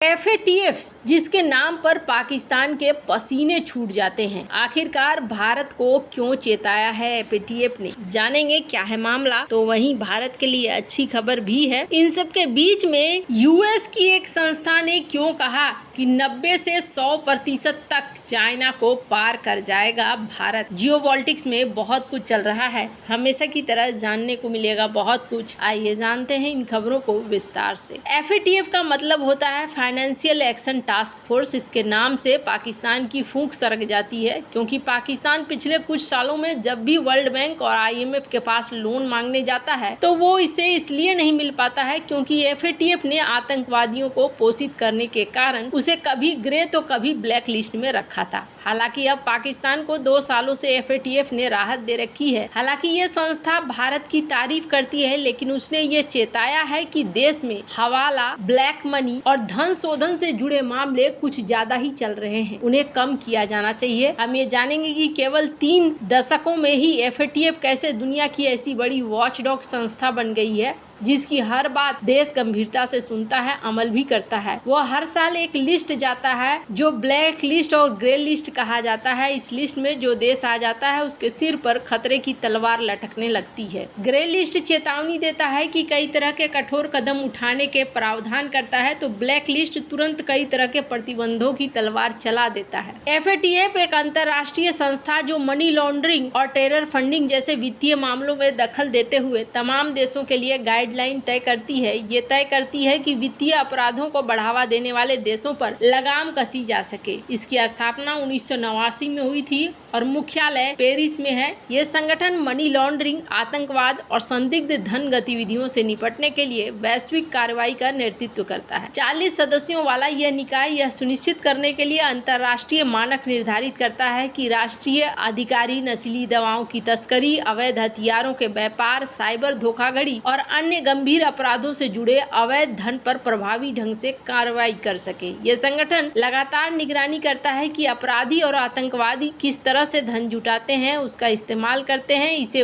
FATF जिसके नाम पर पाकिस्तान के पसीने छूट जाते हैं। आखिरकार भारत को क्यों चेताया है एफएटीएफ ने, जानेंगे क्या है मामला। तो वहीं भारत के लिए अच्छी खबर भी है। इन सब के बीच में यूएस की एक संस्था ने क्यों कहा कि 90 से 100% तक चाइना को पार कर जाएगा भारत। जियोपॉलिटिक्स में बहुत कुछ चल रहा है, हमेशा की तरह जानने को मिलेगा बहुत कुछ। आइए जानते हैं इन खबरों को विस्तार से। एफएटीएफ का मतलब होता है फाइनेंशियल एक्शन टास्क फोर्स। इसके नाम से पाकिस्तान की फूंक सरक जाती है, क्योंकि पाकिस्तान पिछले कुछ सालों में जब भी वर्ल्ड बैंक और आईएमएफ के पास लोन मांगने जाता है तो वो इसे इसलिए नहीं मिल पाता है क्योंकि एफएटीएफ ने आतंकवादियों को पोषित करने के कारण उसे कभी ग्रे तो कभी ब्लैक लिस्ट में रखा था। हालांकि अब पाकिस्तान को 2 सालों से एफएटीएफ ने राहत दे रखी है। हालांकि ये संस्था भारत की तारीफ करती है, लेकिन उसने ये चेताया है कि देश में हवाला, ब्लैक मनी और धन शोधन से जुड़े मामले कुछ ज्यादा ही चल रहे हैं, उन्हें कम किया जाना चाहिए। हम ये जानेंगे कि केवल 3 दशकों में ही एफएटीएफ कैसे दुनिया की ऐसी बड़ी वॉचडॉग संस्था बन गई है जिसकी हर बात देश गंभीरता से सुनता है, अमल भी करता है। वो हर साल एक लिस्ट जाता है जो ब्लैक लिस्ट और ग्रे लिस्ट कहा जाता है। इस लिस्ट में जो देश आ जाता है उसके सिर पर खतरे की तलवार लटकने लगती है। ग्रे लिस्ट चेतावनी देता है कि कई तरह के कठोर कदम उठाने के प्रावधान करता है, तो ब्लैक लिस्ट तुरंत कई तरह के प्रतिबंधों की तलवार चला देता है। एफएटीएफ एक अंतर्राष्ट्रीय संस्था जो मनी लॉन्ड्रिंग और टेरर फंडिंग जैसे वित्तीय मामलों में दखल देते हुए तमाम देशों के लिए गाइडलाइन तय करती है। ये तय करती है कि वित्तीय अपराधों को बढ़ावा देने वाले देशों पर लगाम कसी जा सके। इसकी स्थापना 1989 में हुई थी और मुख्यालय पेरिस में है। ये संगठन मनी लॉन्ड्रिंग, आतंकवाद और संदिग्ध धन गतिविधियों से निपटने के लिए वैश्विक कार्रवाई का नेतृत्व करता है। 40 सदस्यों वाला यह निकाय यह सुनिश्चित करने के लिए अंतर्राष्ट्रीय मानक निर्धारित करता है कि राष्ट्रीय अधिकारी नशीली दवाओं की तस्करी, अवैध हथियारों के व्यापार, साइबर धोखाधड़ी और अन्य गंभीर अपराधों से जुड़े अवैध धन पर प्रभावी ढंग से कार्रवाई कर सके। ये संगठन लगातार निगरानी करता है कि अपराधी और आतंकवादी किस तरह से धन जुटाते हैं, उसका इस्तेमाल करते हैं, इसे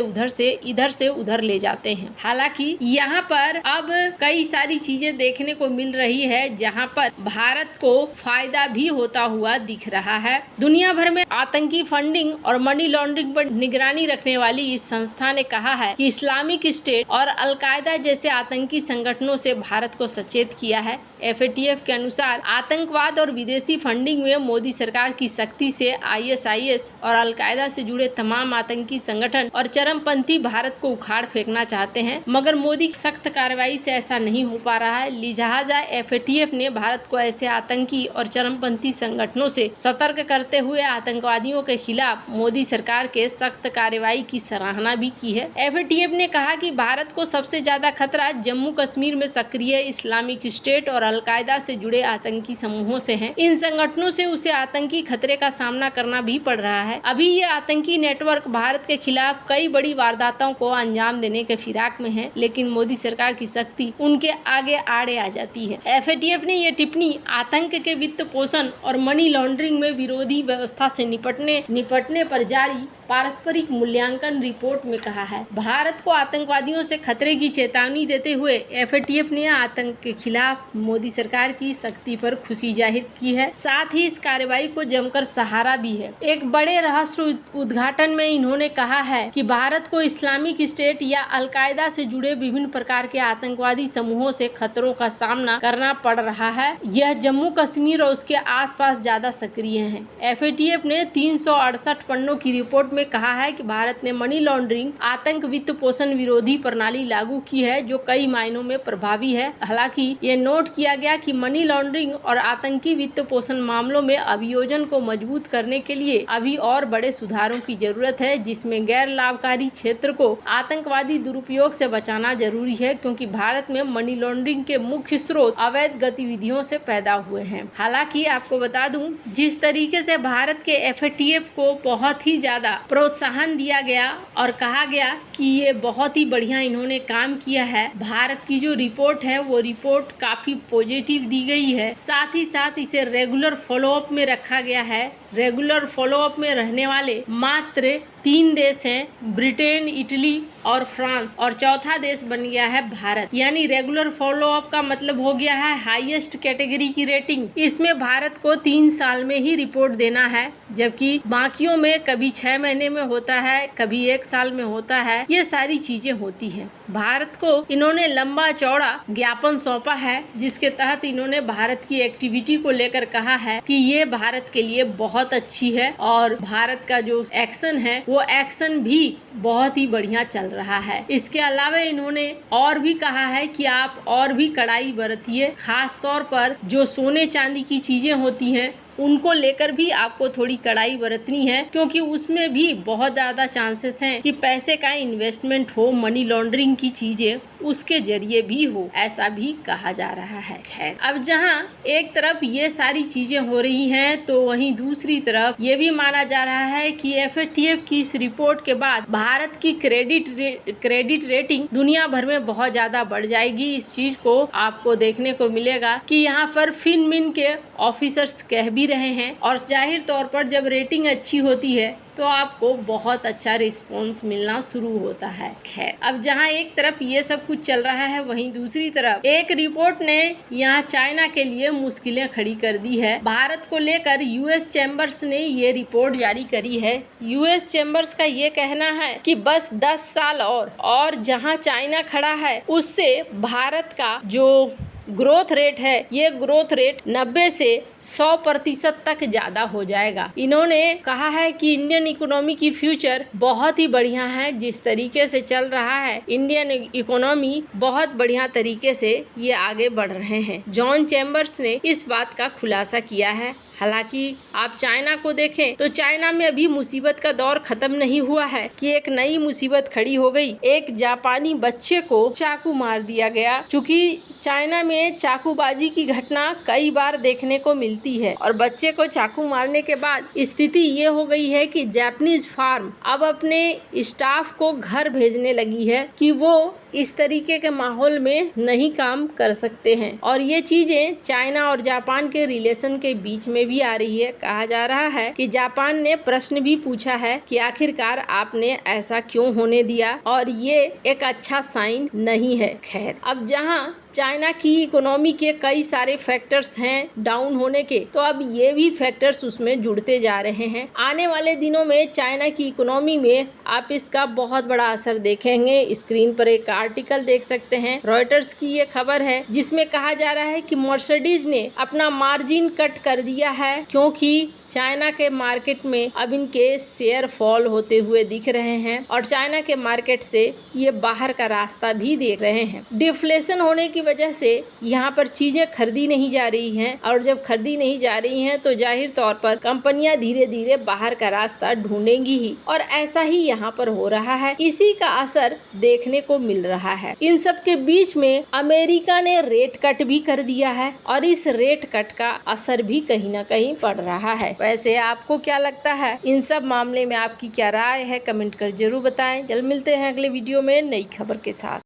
इधर से उधर ले जाते हैं। हालांकि यहाँ पर अब कई सारी चीजें देखने को मिल रही है जहाँ पर भारत को फायदा भी होता हुआ दिख रहा है। दुनिया भर में आतंकी फंडिंग और मनी लॉन्ड्रिंग पर निगरानी रखने वाली इस संस्था ने कहा है कि इस्लामिक स्टेट और अलकायदा जैसे आतंकी संगठनों से भारत को सचेत किया है। एफएटीएफ के अनुसार आतंकवाद और विदेशी फंडिंग में मोदी सरकार की सख्ती से आईएसआईएस और अलकायदा से जुड़े तमाम आतंकी संगठन और चरमपंथी भारत को उखाड़ फेंकना चाहते हैं, मगर मोदी की सख्त कार्रवाई से ऐसा नहीं हो पा रहा है। लिहाजा एफएटीएफ ने भारत को ऐसे आतंकी और चरमपंथी संगठनों से सतर्क करते हुए आतंकवादियों के खिलाफ मोदी सरकार के सख्त कार्रवाई की सराहना भी की है। एफएटीएफ ने कहा कि भारत को सबसे ज्यादा खतरा जम्मू कश्मीर में सक्रिय इस्लामिक स्टेट और अलकायदा से जुड़े आतंकी समूहों से है। इन संगठनों से उसे आतंकी खतरे का सामना करना भी पड़ रहा है। अभी ये आतंकी नेटवर्क भारत के खिलाफ कई बड़ी वारदातों को अंजाम देने के फिराक में है, लेकिन मोदी सरकार की सख्ती उनके आगे आड़े आ जाती है। एफएटीएफ ने ये टिप्पणी आतंक के वित्त पोषण और मनी लॉन्ड्रिंग में विरोधी व्यवस्था से निपटने पर जारी पारस्परिक मूल्यांकन रिपोर्ट में कहा है। भारत को आतंकवादियों से खतरे की चेतावनी देते हुए एफएटीएफ ने आतंक के खिलाफ मोदी सरकार की सख्ती पर खुशी जाहिर की है। साथ ही इस कार्रवाई को जमकर सहारा भी है। एक बड़े रहस्य उद्घाटन में इन्होंने कहा है कि भारत को इस्लामिक स्टेट या अलकायदा से जुड़े विभिन्न प्रकार के आतंकवादी समूहों से खतरों का सामना करना पड़ रहा है। यह जम्मू कश्मीर और उसके आसपास ज्यादा सक्रिय है। एफएटीएफ ने 368 पन्नों की रिपोर्ट में कहा है कि भारत ने मनी लॉन्ड्रिंग, आतंक वित्त पोषण विरोधी प्रणाली लागू की है जो कई मायनों में प्रभावी है। हालांकि ये नोट किया गया कि मनी लॉन्ड्रिंग और आतंकी वित्त पोषण मामलों में अभियोजन को मजबूत करने के लिए अभी और बड़े सुधारों की जरूरत है, जिसमें गैर लाभकारी क्षेत्र को आतंकवादी दुरुपयोग से बचाना जरूरी है, क्योंकि भारत में मनी लॉन्ड्रिंग के मुख्य स्रोत अवैध गतिविधियों से पैदा हुए हैं। हालांकि आपको बता दूं, जिस तरीके से भारत के एफएटीएफ को बहुत ही ज्यादा प्रोत्साहन दिया गया और कहा गया कि ये बहुत ही बढ़िया इन्होंने काम किया है। भारत की जो रिपोर्ट है वो रिपोर्ट काफी पॉजिटिव दी गई है। साथ ही साथ इसे रेगुलर फॉलोअप में रखा गया है। रेगुलर फॉलोअप में रहने वाले मात्र 3 देश हैं, ब्रिटेन, इटली और फ्रांस, और चौथा देश बन गया है भारत। यानी रेगुलर फॉलोअप का मतलब हो गया है हाईएस्ट कैटेगरी की रेटिंग। इसमें भारत को 3 साल में ही रिपोर्ट देना है, जबकि बाकियों में कभी 6 महीने में होता है, कभी 1 साल में होता है। ये सारी चीजें होती हैं। भारत को इन्होंने लंबा चौड़ा ज्ञापन सौंपा है, जिसके तहत इन्होंने भारत की एक्टिविटी को लेकर कहा है कि ये भारत के लिए बहुत अच्छी है और भारत का जो एक्शन है वो एक्शन भी बहुत ही बढ़िया चल रहा है। इसके अलावा इन्होंने और भी कहा है कि आप और भी कड़ाई बरतिए, खास तौर पर जो सोने चांदी की चीजें होती हैं उनको लेकर भी आपको थोड़ी कड़ाई बरतनी है, क्योंकि उसमें भी बहुत ज़्यादा चांसेस हैं कि पैसे का इन्वेस्टमेंट हो, मनी लॉन्ड्रिंग की चीजें उसके जरिए भी हो, ऐसा भी कहा जा रहा है। खैर, अब जहां एक तरफ ये सारी चीजें हो रही हैं तो वहीं दूसरी तरफ ये भी माना जा रहा है कि FATF की इस रिपोर्ट के बाद भारत की क्रेडिट रेटिंग दुनिया भर में बहुत ज्यादा बढ़ जाएगी। इस चीज को आपको देखने को मिलेगा कि यहाँ पर फिनमिन के ऑफिसर्स कह भी रहे हैं, और जाहिर तौर पर जब रेटिंग अच्छी होती है तो आपको बहुत अच्छा रिस्पॉन्स मिलना शुरू होता है। खैर, अब जहां एक तरफ ये सब कुछ चल रहा है, वहीं दूसरी तरफ एक रिपोर्ट ने यहाँ चाइना के लिए मुश्किलें खड़ी कर दी है। भारत को लेकर US चैम्बर्स ने ये रिपोर्ट जारी करी है। US चैम्बर्स का ये कहना है कि बस 10 साल और जहां चाइना खड़ा है उससे भारत का जो ग्रोथ रेट है, ये ग्रोथ रेट 90 से 100% तक ज्यादा हो जाएगा। इन्होंने कहा है कि इंडियन इकोनॉमी की फ्यूचर बहुत ही बढ़िया है। जिस तरीके से चल रहा है इंडियन इकोनॉमी, बहुत बढ़िया तरीके से ये आगे बढ़ रहे हैं। जॉन चैम्बर्स ने इस बात का खुलासा किया है। हालांकि आप चाइना को देखें तो चाइना में अभी मुसीबत का दौर खत्म नहीं हुआ है कि एक नई मुसीबत खड़ी हो गई। एक जापानी बच्चे को चाकू मार दिया गया। चूंकि चाइना में चाकूबाजी की घटना कई बार देखने को मिलती है और बच्चे को चाकू मारने के बाद स्थिति ये हो गई है कि जापानीज फार्म अब अपने स्टाफ को घर भेजने लगी है कि वो इस तरीके के माहौल में नहीं काम कर सकते हैं। और ये चीजें चाइना और जापान के रिलेशन के बीच में भी आ रही है। कहा जा रहा है कि जापान ने प्रश्न भी पूछा है कि आखिरकार आपने ऐसा क्यों होने दिया, और ये एक अच्छा साइन नहीं है। खैर, अब जहां चाइना की इकोनॉमी के कई सारे फैक्टर्स हैं डाउन होने के, तो अब ये भी फैक्टर्स उसमें जुड़ते जा रहे हैं। आने वाले दिनों में चाइना की इकोनॉमी में आप इसका बहुत बड़ा असर देखेंगे। स्क्रीन पर एक आर्टिकल देख सकते हैं, रॉयटर्स की ये खबर है, जिसमें कहा जा रहा है कि मर्सिडीज ने अपना मार्जिन कट कर दिया है, क्योंकि चाइना के मार्केट में अब इनके शेयर फॉल होते हुए दिख रहे हैं और चाइना के मार्केट से ये बाहर का रास्ता भी देख रहे हैं। डिफ्लेशन होने की वजह से यहाँ पर चीजें खरीदी नहीं जा रही हैं, और जब खरीदी नहीं जा रही हैं तो जाहिर तौर पर कंपनियां धीरे धीरे बाहर का रास्ता ढूंढेंगी ही, और ऐसा ही यहाँ पर हो रहा है। इसी का असर देखने को मिल रहा है। इन सब के बीच में अमेरिका ने रेट कट भी कर दिया है, और इस रेट कट का असर भी कहीं ना कहीं पड़ रहा है। वैसे आपको क्या लगता है, इन सब मामले में आपकी क्या राय है, कमेंट कर जरूर बताएं। जल्द मिलते हैं अगले वीडियो में नई खबर के साथ।